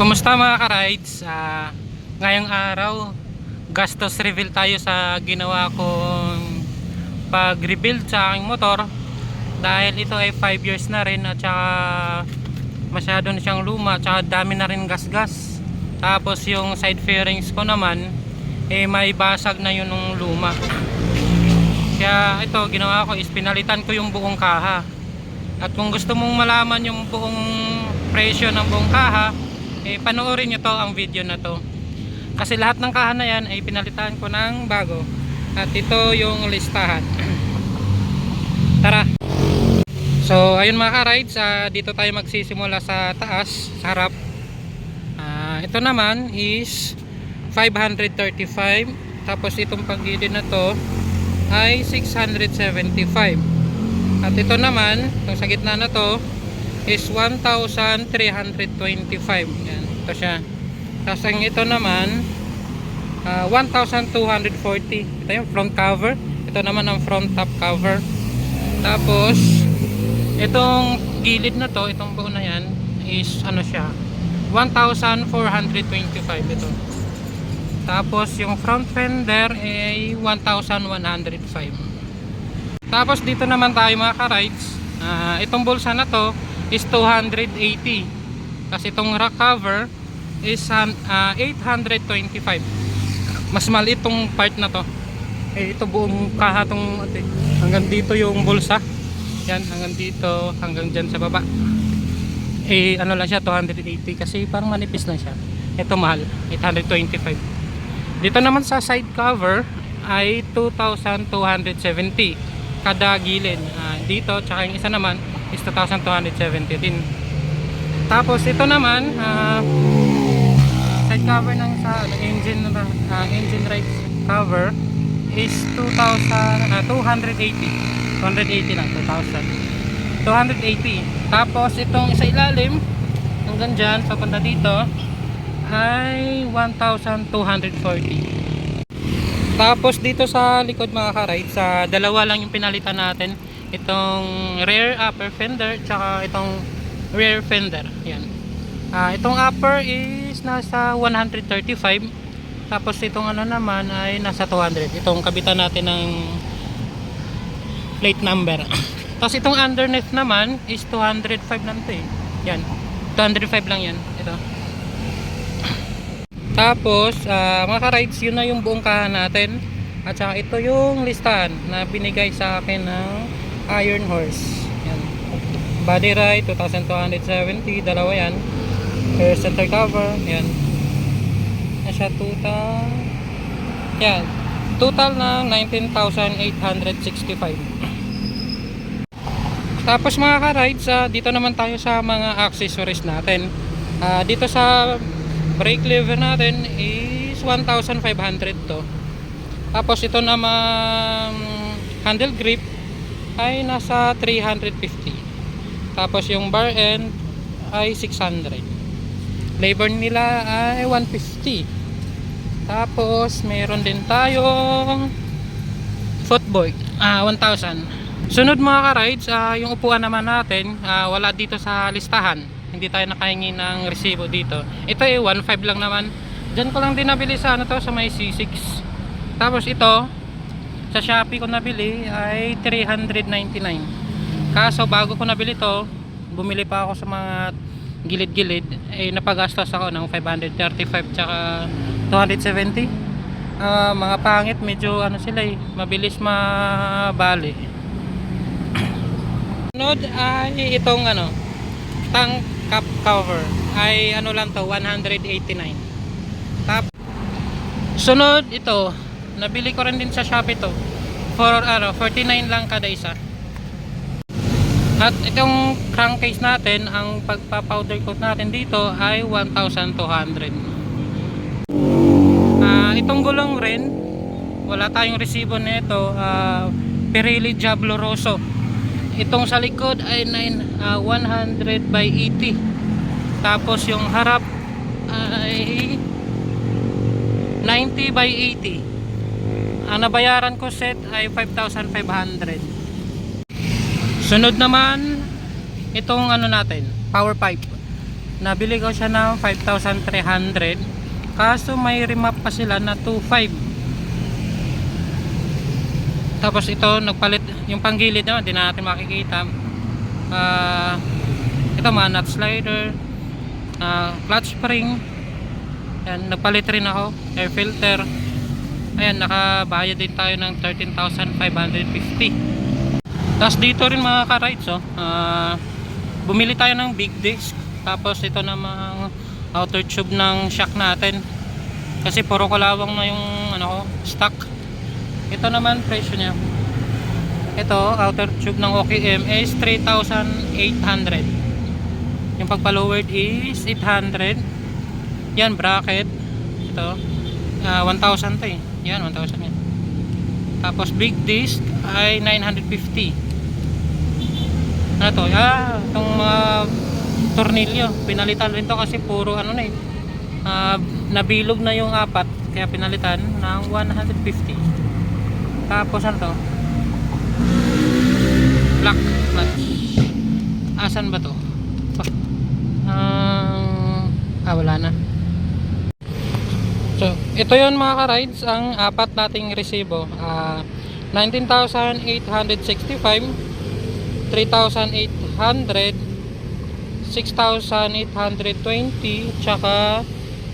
Kumusta mga ka-rides? Ngayong araw, gastos reveal tayo sa ginawa kong pag-rebuild sa aking motor. Dahil ito ay 5 years na rin at saka masyado na siyang luma, at saka dami na rin gas-gas. Tapos yung side fairings ko naman, may basag na yun ng luma. Kaya ito, ginawa ko is pinalitan ko yung buong kaha. At kung gusto mong malaman yung buong presyo ng buong kaha, panoorin nyo to, ang video na to. Kasi lahat ng kaha na yan ay pinalitan ko ng bago. At ito yung listahan. Tara! So ayun mga ka-rides, dito tayo magsisimula sa taas, sa harap. Ito naman is 535. Tapos itong paggilid na to ay 675. At ito naman, itong sa gitna na to is 1,325. Yan, ito siya. Tapos ang ito naman 1,240. Ito yung front cover. Ito naman ang front top cover. Tapos itong gilid na to, itong buo na yan is ano siya, 1,425 ito. Tapos yung front fender ay 1,105. Tapos dito naman tayo mga ka-rides, itong bulsa na to is 280. Kasi itong rack cover is 825. Mas maliit itong part na to. Ito buong kaha tong, hanggang dito yung bulsa. Yan, hanggang dito, hanggang dyan sa baba. Ano lang siya, 280 kasi parang manipis lang siya. Ito mahal, 825. Dito naman sa side cover ay 2,270 kada gilid. Dito, tsaka yung isa naman is 2,270 din. Tapos ito naman, side cover ng sa engine right cover is 280 lang, 2,000 280. Tapos itong isa ilalim hanggang dyan papunta dito ay 1,240. Tapos dito sa likod mga ka-ride, sa dalawa lang yung pinalitan natin, itong rear upper fender tsaka itong rear fender. Yan. Itong upper is nasa 135. Tapos itong ano naman ay nasa 200. Itong kabitan natin ng plate number. Tapos itong underneath naman is 205 lang ito eh. Yan, 205 lang yan. Ito. Tapos mga ka-rides, yun na yung buong kaha natin. At saka ito yung listahan na binigay sa akin ng Iron Horse. Yan. Body ride 2,270, dalawa yan. Rear center cover, yan. Nasa total, yan, total na 19,865. Tapos mga ka-rides, dito naman tayo sa mga accessories natin. Dito sa brake lever natin is 1,500 to. Tapos ito naman handle grip ay nasa 350. Tapos yung bar end ay 600. Labor nila ay 150. Tapos meron din tayong footboy, 1,000. Sunod mga ka-rides, yung upuan naman natin, wala dito sa listahan. Hindi tayo nakahingi ng resibo dito. Ito ay 1,500 lang naman. Diyan ko lang din nabili sa ano to, sa may C6. Tapos ito, sa Shopee ko nabili ay 399. Kaso bago ko nabili to, bumili pa ako sa mga gilid-gilid, napagastos ako ng 535 tsaka 270. Mga pangit, medyo ano sila mabilis mabali. Sunod ay itong tank cap cover ay ano lang to, 189. Sunod ito, nabili ko rin din sa Shopee to for 49 lang kada isa. At itong crankcase natin, ang pagpa-powder coat natin dito ay 1,200. Itong gulong rin, wala tayong resibo nito, Pirelli Diablo Rosso. Itong sa likod ay 100 by 80. Tapos yung harap ay 90 by 80. Ang nabayaran ko set ay 5,500. Sunod naman itong natin, power pipe. Nabili ko siya ng 5,300. Kaso may remap pa sila na 2,500. Tapos ito nagpalit yung panggilid naman, di na natin makikita. Ito mga nut slider, clutch spring. Yan, nagpalit rin ako, air filter. Ayan, nakabayad din tayo ng 13,550. Tapos dito rin mga ka-rides, bumili tayo ng big disc. Tapos ito namang outer tube ng shock natin. Kasi puro kalawang na yung stock. Ito naman presyo niya. Ito, outer tube ng OKM is 3,800. Yung pagpa-lowered is 800. Yan, bracket. Ito, 1,000 to eh. Yan, 1,000 yan. Tapos big disc ay 950. Ano to? Itong tornilyo. Pinalitan rin to kasi puro nabilog na yung apat. Kaya pinalitan ng 150. Tapos ano to? Black clutch. Asan ba to? Wala na. So, ito yun mga ka-rides, ang apat nating resibo. 19,865, 3,800, 6,820, tsaka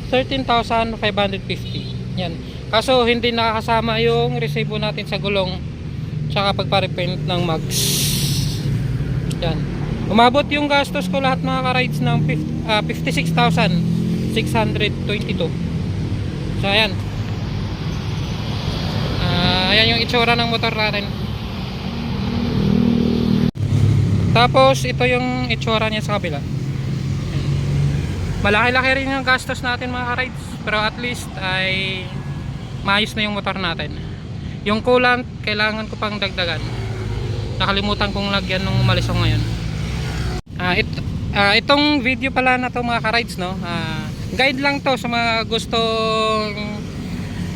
13,550. Yan. Kaso hindi nakakasama yung resibo natin sa gulong tsaka pagpa-repaint ng mags. Yan. Umabot yung gastos ko lahat mga ka-rides ng 56,622. So ayan. Ayan yung itsura ng motor natin. Tapos ito yung itsura niya sa kabila. Malaki-laki rin yung gastos natin mga ka-rides, pero at least ay maayos na yung motor natin. Yung coolant kailangan ko pang dagdagan. Nakalimutan kong lagyan nung umalis ako ngayon. Itong video pala na to mga ka-rides, guide lang to sa mga gustong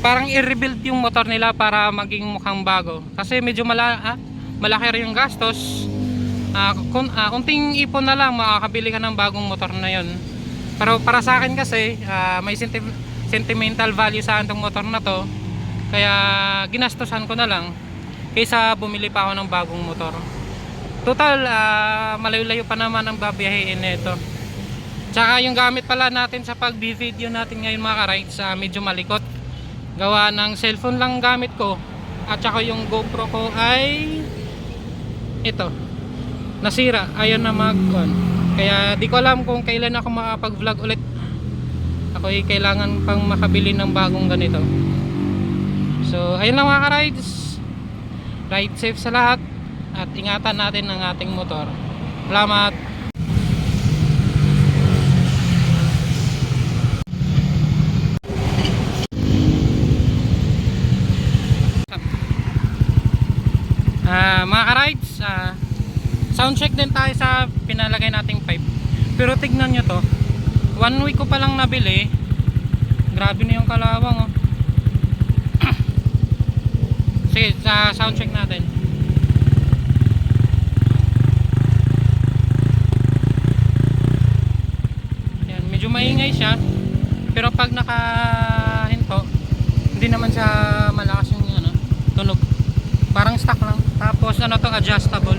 parang i-rebuild yung motor nila para maging mukhang bago. Kasi medyo malaki rin yung gastos. Unting ipon na lang makakabili ka ng bagong motor na yon. Pero para sa akin kasi may sentimental value sa itong motor na to. Kaya ginastosan ko na lang kaysa bumili pa ako ng bagong motor. Total, malayo-layo pa naman ang babiyahin nito. Tsaka yung gamit pala natin sa pag-video natin ngayon mga ka-rides, medyo malikot. Gawa ng cellphone lang gamit ko. At tsaka yung GoPro ko ay ito, nasira, ayaw na mag-on. Kaya di ko alam kung kailan ako makapag-vlog ulit. Ako ay kailangan pang makabili ng bagong ganito. So ayun lang mga ka-rides. Ride safe sa lahat. At ingatan natin ang ating motor. Salamat. Mga ka-rides, sound check din tayo sa pinalagay nating pipe. Pero tignan nyo to, 1 week ko palang nabili. Grabe na yung kalawang Sige, sa sound check natin. Medyo maingay siya, pero pag nakahinto hindi naman siya malakas yung tunog, parang stock lang. Tapos to, adjustable.